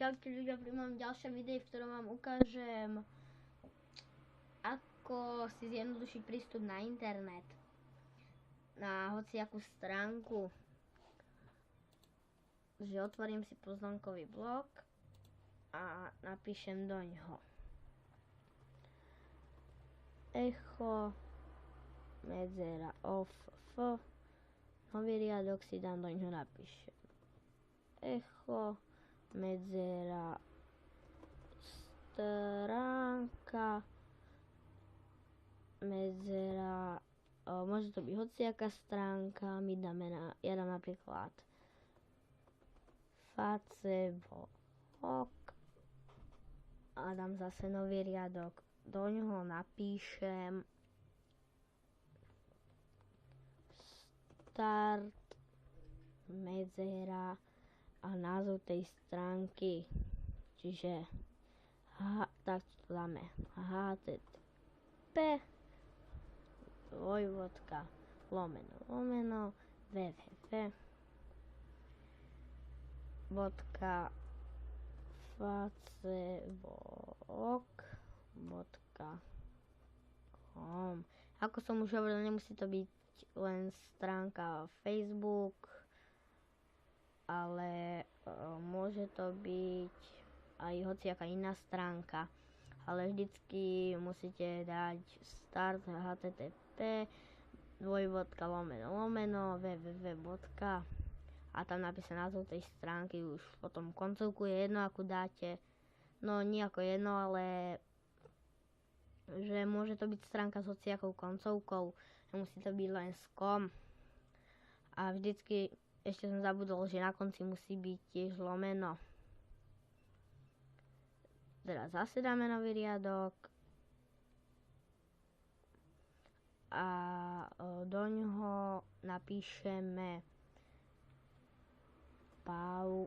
Čaute ľudia, pri mojom ďalšom videu, v ktorom vám ukážem, ako si zjednodušiť prístup na internet, na hociakú stránku. Že otvorím si poznámkový blok a napíšem doňho echo medzera off nový riadok si dám, doňho napíšem echo medzera stránka medzera, môže to byť hociaká stránka, my dáme ja dám napríklad Facebook a dám zase nový riadok, doňho napíšem start medzera a názov tej stránky, čiže tak to dáme http www.facebook.com. Ako som už hovoril, nemusí to byť len stránka Facebook, ale môže to byť aj hociaká iná stránka, ale vždycky musíte dať start http www. A tam napísať názov tej stránky, už potom koncovku je jedno, akú dáte, no nie ako jedno, ale že môže to byť stránka s hociakou koncovkou, nemusí to byť len s kom. A vždycky ešte som zabudol, že na konci musí byť tiež lomeno. Teraz zase dáme nový riadok a doňho napíšeme pause.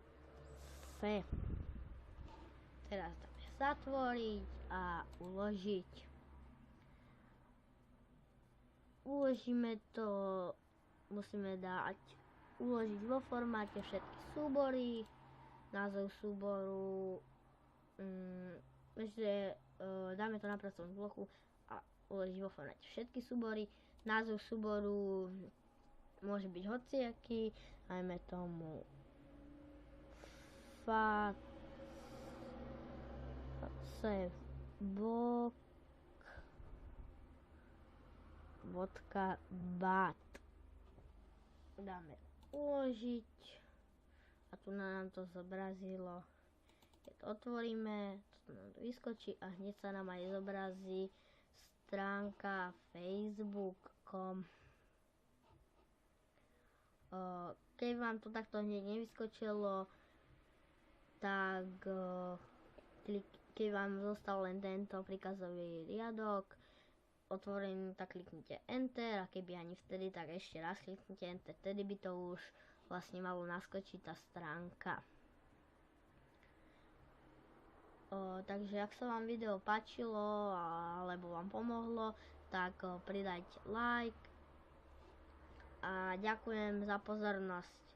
Teraz dáme zatvoriť a uložiť. Uložíme to, musíme dať uložiť vo formáte všetky súbory, názov súboru, dáme to na pracovnú plochu a uložiť vo formáte všetky súbory. Názov súboru môže byť hociaký, dajme tomu facebook.bat. Dáme uložiť a tu nám to zobrazilo. Keď to otvoríme, to nám to vyskočí a hneď sa nám aj zobrazí stránka facebook.com. Keď vám to takto hneď nevyskočilo, tak keď vám zostal len tento príkazový riadok otvorený, tak kliknite enter, a keby ani vtedy, tak ešte raz kliknite enter, vtedy by to už vlastne malo naskočiť tá stránka. Takže ak sa vám video páčilo alebo vám pomohlo, tak pridajte like a ďakujem za pozornosť.